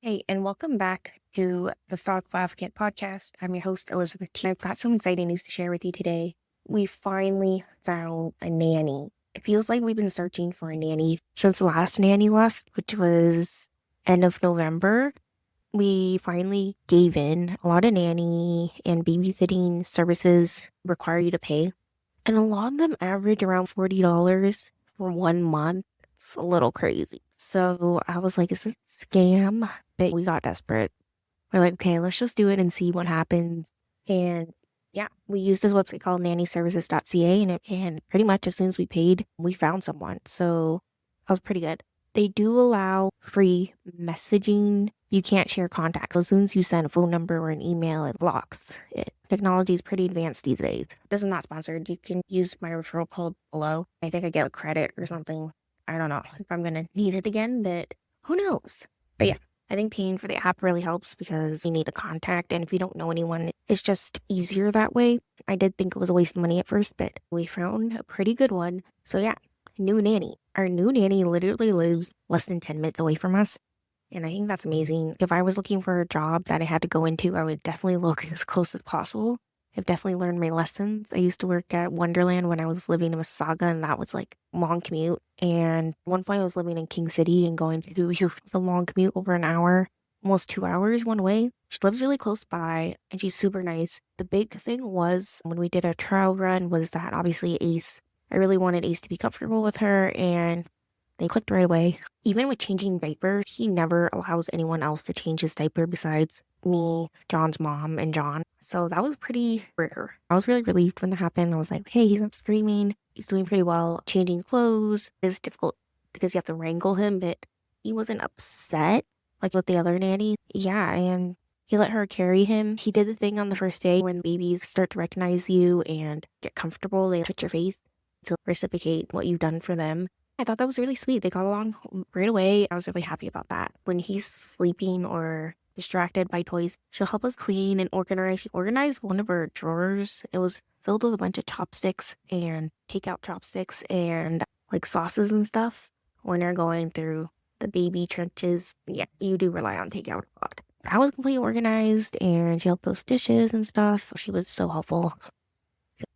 Hey, and welcome back to the Thoughtful Advocate podcast. I'm your host, Elizabeth T. I've got some exciting news to share with you today. We finally found a nanny. It feels like we've been searching for a nanny since the last nanny left, which was end of November. We finally gave in. A lot of nanny and babysitting services require you to pay, and a lot of them average around $40 for 1 month. It's a little crazy. So I was like, is this a scam? But we got desperate. We're like, okay, let's just do it and see what happens. And yeah, we used this website called nannyservices.ca, and pretty much as soon as we paid, we found someone. So that was pretty good. They do allow free messaging. You can't share contacts. As soon as you send a phone number or an email, it blocks it. Technology is pretty advanced these days. This is not sponsored. You can use my referral code below. I think I get a credit or something. I don't know if I'm going to need it again, but who knows? But yeah, I think paying for the app really helps because you need a contact. And if you don't know anyone, it's just easier that way. I did think it was a waste of money at first, but we found a pretty good one. So yeah, new nanny. Our new nanny literally lives less than 10 minutes away from us. And I think that's amazing. If I was looking for a job that I had to go into, I would definitely look as close as possible. I've definitely learned my lessons. I used to work at Wonderland when I was living in Mississauga, and that was like a long commute. And one point I was living in King City and going to was a long commute, over an hour, almost 2 hours one way. She lives really close by and she's super nice. The big thing was when we did our trial run was that obviously I really wanted Ace to be comfortable with her, and they clicked right away. Even with changing diaper, he never allows anyone else to change his diaper besides me, John's mom, and John. So that was pretty rare. I was really relieved when that happened. I was like, hey, he's not screaming. He's doing pretty well. Changing clothes is difficult because you have to wrangle him, but he wasn't upset like with the other nanny. Yeah, and he let her carry him. He did the thing on the first day when babies start to recognize you and get comfortable. They touch your face to reciprocate what you've done for them. I thought that was really sweet. They got along right away. I was really happy about that. When he's sleeping or distracted by toys, she'll help us clean and organize. She organized one of our drawers. It was filled with a bunch of chopsticks and takeout chopsticks and like sauces and stuff. When they're going through the baby trenches, yeah, you do rely on takeout a lot. I was completely organized and she helped those dishes and stuff. She was so helpful.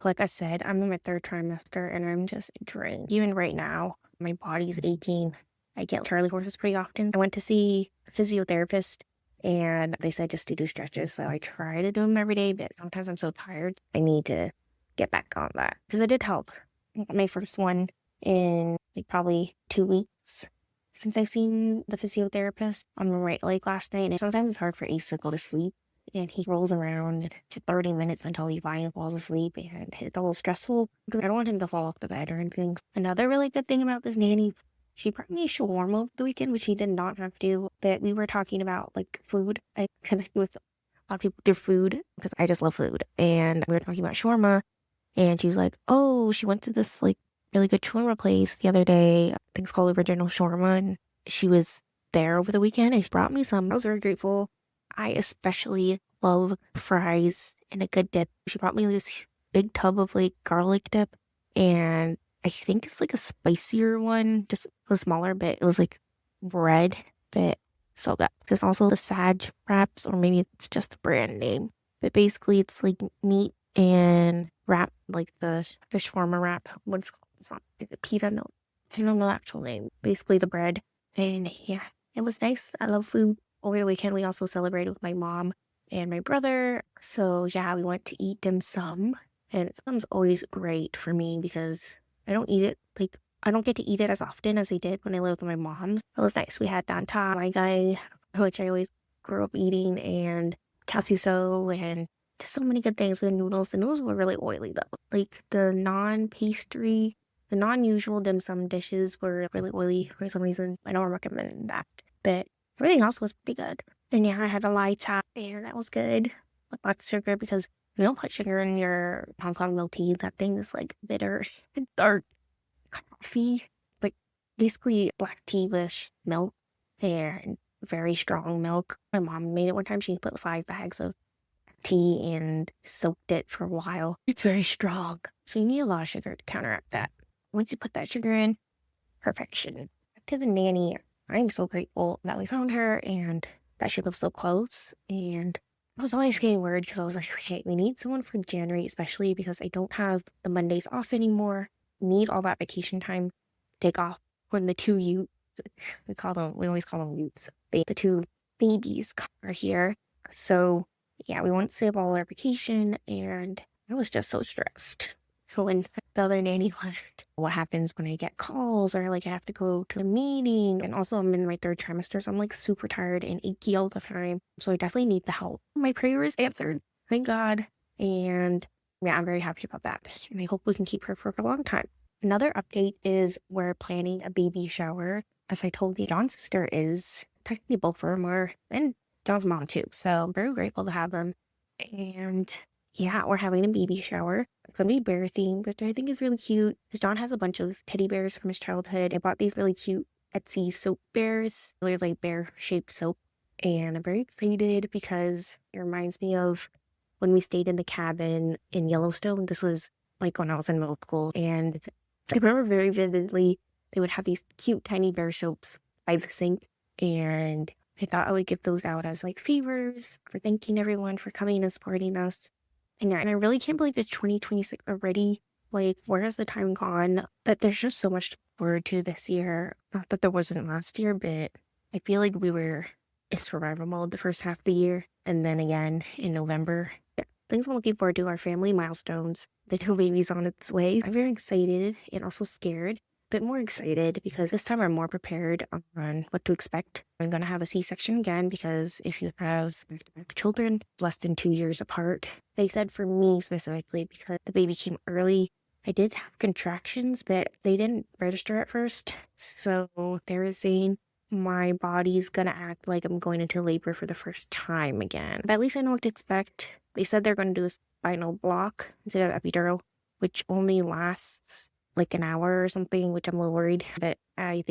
Like I said, I'm in my third trimester and I'm just drained. Even right now, my body's aching. I get Charlie horses pretty often. I went to see a physiotherapist and they said just to do stretches. So I try to do them every day, but sometimes I'm so tired. I need to get back on that because it did help. I got my first one in like probably 2 weeks since I've seen the physiotherapist on my right leg last night. And sometimes it's hard for Ace to go to sleep. And he rolls around for 30 minutes until he finally falls asleep, and it's a little stressful because I don't want him to fall off the bed or anything. Another really good thing about this nanny, she brought me shawarma over the weekend, which she did not have to, but we were talking about like food. I connect with a lot of people through food because I just love food, and we were talking about shawarma, and she was like, oh, she went to this like really good shawarma place the other day. I think it's called Original Shawarma, and she was there over the weekend and she brought me some. I was very grateful. I especially love fries and a good dip. She brought me this big tub of like garlic dip, and I think it's like a spicier one, just a smaller bit. It was like red, but so good. There's also the Sag wraps, or maybe it's just the brand name, but basically it's like meat and wrap, like the shawarma wrap. What's it called? It's not, is it pita? No, I don't know the actual name. Basically the bread, and yeah, it was nice. I love food. Over the weekend, we also celebrated with my mom and my brother. So yeah, we went to eat dim sum. And dim sum's always great for me because I don't eat it, like, I don't get to eat it as often as I did when I lived with my mom. It was nice. We had dantai, my guy, which I always grew up eating, and chasuso, and just so many good things. We had noodles. The noodles were really oily though. Like the non-pastry, the non-usual dim sum dishes were really oily for some reason. I don't recommend that. But everything else was pretty good. And yeah, I had a light tap and that was good. With lots of sugar because you don't put sugar in your Hong Kong milk tea. That thing is like bitter and dark coffee. Like basically black tea with milk and very strong milk. My mom made it one time. She put 5 bags of tea and soaked it for a while. It's very strong. So you need a lot of sugar to counteract that. Once you put that sugar in, perfection. Back to the nanny. I'm so grateful that we found her, and that she lives so close. And I was always getting worried because I was like, okay, we need someone for January, especially because I don't have the Mondays off anymore. Need all that vacation time to take off when the two youths, we always call them youths, the two babies are here. So yeah, we want to save all our vacation, and I was just so stressed. So when the other nanny left, what happens when I get calls or like I have to go to a meeting? And also I'm in my third trimester, so I'm like super tired and achy all the time. So I definitely need the help. My prayer is answered, thank God. And yeah, I'm very happy about that. And I hope we can keep her for a long time. Another update is we're planning a baby shower. As I told you, John's sister is, technically both of them are, and John's mom too. So I'm very grateful to have them. And yeah, we're having a baby shower. It's gonna be bear themed, which I think is really cute. Because John has a bunch of teddy bears from his childhood. I bought these really cute Etsy soap bears, really like bear shaped soap. And I'm very excited because it reminds me of when we stayed in the cabin in Yellowstone. This was like when I was in middle school. And I remember very vividly they would have these cute tiny bear soaps by the sink. And I thought I would give those out as like favors for thanking everyone for coming and supporting us. And I really can't believe it's 2026 already. Like, where has the time gone? But there's just so much to look forward to this year. Not that there wasn't last year, but I feel like we were in survival mode the first half of the year. And then again in November. Yeah, things I'm looking forward to are family milestones. The new baby's on its way. I'm very excited and also scared. Bit more excited because this time I'm more prepared on what to expect. I'm gonna have a C-section again because if you have children less than 2 years apart, they said for me specifically because the baby came early, I did have contractions, but they didn't register at first. So they were saying my body's gonna act like I'm going into labor for the first time again. But at least I know what to expect. They said they're gonna do a spinal block instead of epidural, which only lasts like an hour or something, which I'm a little worried. But I'm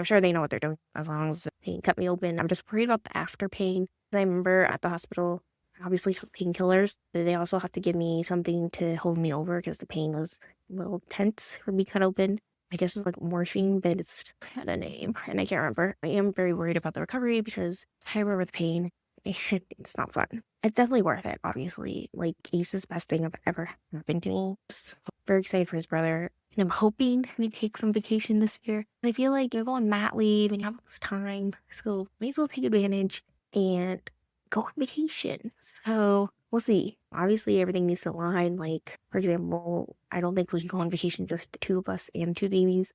sure they know what they're doing as long as they can cut me open. I'm just worried about the after pain. I remember at the hospital, obviously painkillers, but they also have to give me something to hold me over because the pain was a little tense for me cut open. I guess it's like morphine, but it's had a name and I can't remember. I am very worried about the recovery because I remember the pain and it's not fun. It's definitely worth it, obviously. Like, Ace's best thing I've ever happened to me. So very excited for his brother. And I'm hoping we take some vacation this year. I feel like you're going mat leave and you have all this time. So may as well take advantage and go on vacation. So we'll see. Obviously, everything needs to align. Like, for example, I don't think we can go on vacation just the two of us and two babies.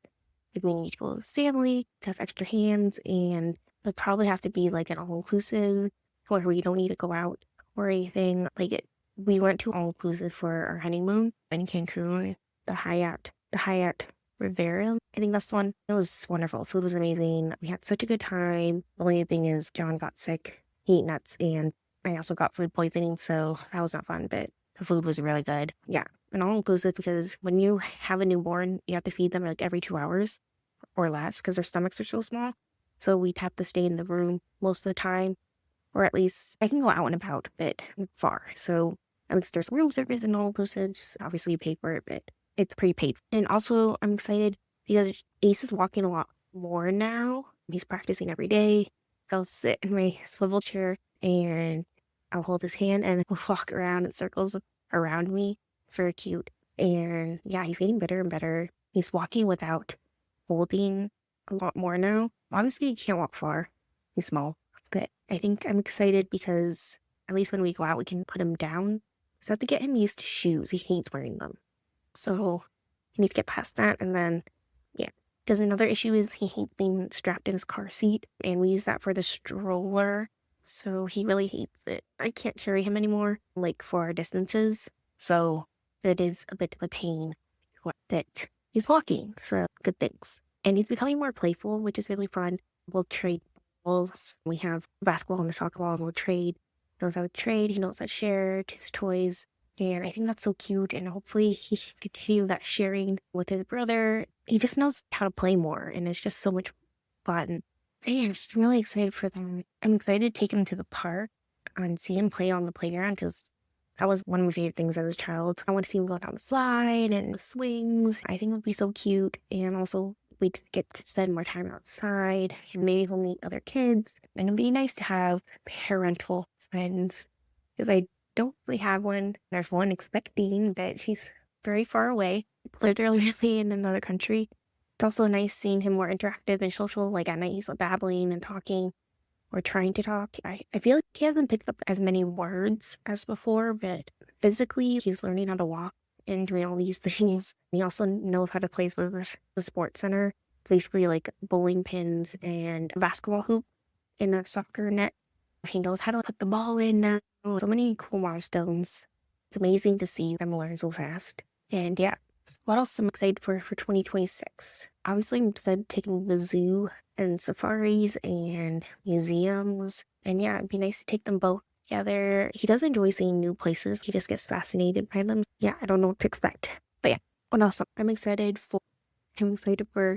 Like, we need to go as family to have extra hands, and it'll probably have to be like an all-inclusive where we don't need to go out or anything. We went to all-inclusive for our honeymoon in Cancun, the Hyatt Rivera. I think that's the one. It was wonderful. Food was amazing. We had such a good time. The only thing is John got sick. He ate nuts, and I also got food poisoning, so that was not fun, but the food was really good. Yeah, and all inclusive because when you have a newborn, you have to feed them like every 2 hours or less because their stomachs are so small. So we'd have to stay in the room most of the time, or at least I can go out and about, but far. So at least there's room service and all inclusive. Obviously, you pay for it, but it's pretty paid. And also, I'm excited because Ace is walking a lot more now. He's practicing every day. I'll sit in my swivel chair and I'll hold his hand and he'll walk around in circles around me. It's very cute. And yeah, he's getting better and better. He's walking without holding a lot more now. Obviously, he can't walk far. He's small. But I think I'm excited because at least when we go out, we can put him down. So I have to get him used to shoes. He hates wearing them. So I need to get past that. And then, yeah. Because another issue is he hates being strapped in his car seat. And we use that for the stroller. So he really hates it. I can't carry him anymore, like for our distances. So it is a bit of a pain that he's walking. So good things. And he's becoming more playful, which is really fun. We'll trade balls. We have basketball and the soccer ball, and we'll trade. He knows how to trade. He knows how to share his toys. And I think that's so cute. And hopefully he can continue that sharing with his brother. He just knows how to play more. And it's just so much fun. And I'm just really excited for them. I'm excited to take him to the park and see him play on the playground because that was one of my favorite things as a child. I want to see him go down the slide and the swings. I think it would be so cute. And also we'd get to spend more time outside, and maybe we'll meet other kids. And it'd be nice to have parental friends, because I don't really have one. There's one expecting, but she's very far away, literally in another country. It's also nice seeing him more interactive and social, like at night he's babbling and talking or trying to talk. I feel like he hasn't picked up as many words as before, but physically he's learning how to walk and doing all these things. He also knows how to play with the sports center. It's basically like bowling pins and a basketball hoop in a soccer net. He knows how to put the ball in now. So many cool milestones. It's amazing to see them learn so fast. And yeah, what else am I excited for 2026? Obviously, I'm excited taking the zoo and safaris and museums. And yeah, it'd be nice to take them both together. He does enjoy seeing new places. He just gets fascinated by them. Yeah, I don't know what to expect. But yeah, what else? I'm excited for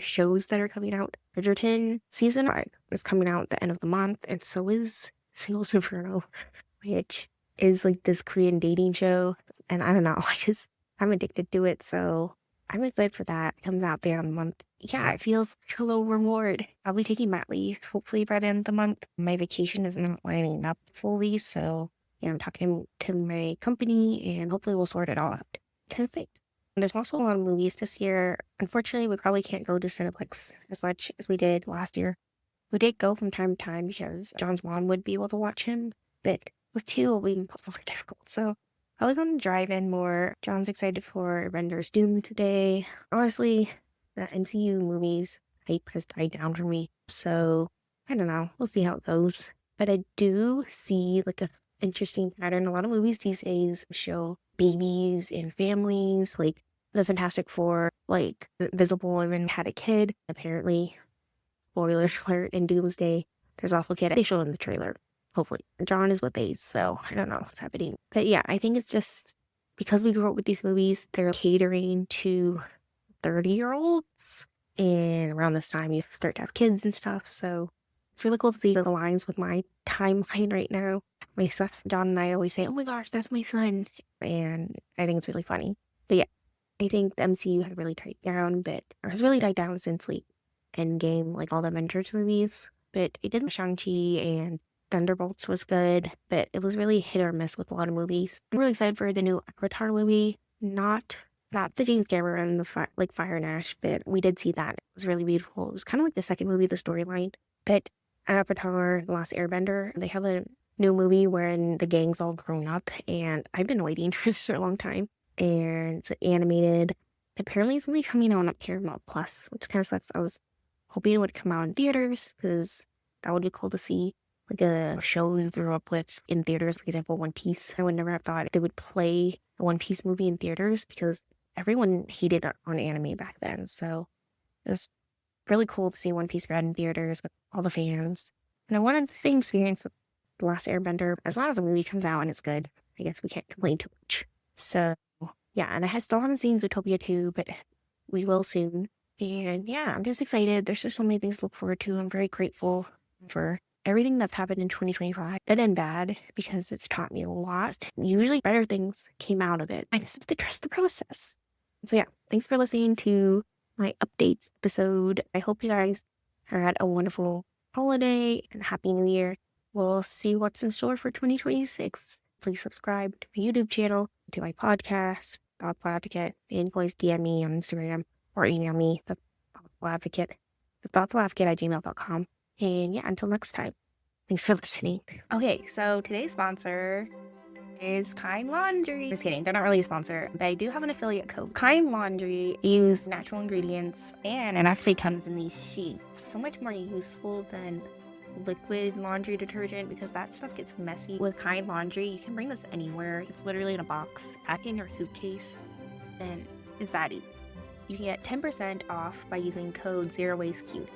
shows that are coming out. Bridgerton season 5 is coming out at the end of the month, and so is Singles Inferno, which is like this Korean dating show. And I don't know, I'm addicted to it, so I'm excited for that. It comes out there in the month. Yeah, it feels like a low reward. I'll be taking mat leave, hopefully by the end of the month. My vacation isn't lining up fully, so yeah, I'm talking to my company, and hopefully we'll sort it all out. Kind of think. There's also a lot of movies this year. Unfortunately, we probably can't go to Cineplex as much as we did last year. We did go from time to time because John's mom would be able to watch him, but with 2, it'll be more difficult. So I was going to drive in more. John's excited for Avengers Doom today. Honestly, the MCU movies hype has died down for me. So I don't know. We'll see how it goes. But I do see like a interesting pattern. A lot of movies these days show babies and families, like the Fantastic Four, like the Invisible Woman had a kid. Apparently, spoiler alert, in Doomsday, there's also a kid. They show in the trailer. Hopefully. John is with Ace, so I don't know what's happening. But yeah, I think it's just because we grew up with these movies, they're catering to 30-year-olds. And around this time, you start to have kids and stuff. So it's really cool to see the aligns with my timeline right now. My son, John and I always say, oh my gosh, that's my son. And I think it's really funny. But yeah, I think the MCU has really died down, or has really died down since like Endgame, like all the Avengers movies. But it didn't. Shang-Chi and Thunderbolts was good, but it was really hit or miss with a lot of movies. I'm really excited for the new Avatar movie. Not the James Cameron, the Fire and Ash, but we did see that. It was really beautiful. It was kind of like the second movie of the storyline. But Avatar, The Last Airbender, they have a new movie wherein the gang's all grown up, and I've been waiting for this for a long time. And it's animated. Apparently it's going to be coming out on Paramount Plus, which kind of sucks. I was hoping it would come out in theaters, because that would be cool to see. Like a show we grew up with in theaters, for example, One Piece. I would never have thought they would play a One Piece movie in theaters, because everyone hated it on anime back then. So it was really cool to see One Piece read in theaters with all the fans. And I wanted the same experience with The Last Airbender. As long as the movie comes out and it's good, I guess we can't complain too much. So yeah, and I still haven't seen Zootopia 2, but we will soon. And yeah, I'm just excited. There's just so many things to look forward to. I'm very grateful for everything that's happened in 2025, good and bad, because it's taught me a lot. Usually better things came out of it. I just have to trust the process. So yeah, thanks for listening to my updates episode. I hope you guys had a wonderful holiday and Happy New Year. We'll see what's in store for 2026. Please subscribe to my YouTube channel, to my podcast, Thoughtful Advocate, and please DM me on Instagram or email me, the Thoughtful Advocate at gmail.com. And yeah, until next time, thanks for listening. Okay, so today's sponsor is Kind Laundry. Just kidding, they're not really a sponsor, but I do have an affiliate code. Kind Laundry use natural ingredients, and it actually comes in these sheets. So much more useful than liquid laundry detergent, because that stuff gets messy. With Kind Laundry, you can bring this anywhere. It's literally in a box, pack in your suitcase, and it's that easy. You can get 10% off by using code ZeroWasteCute.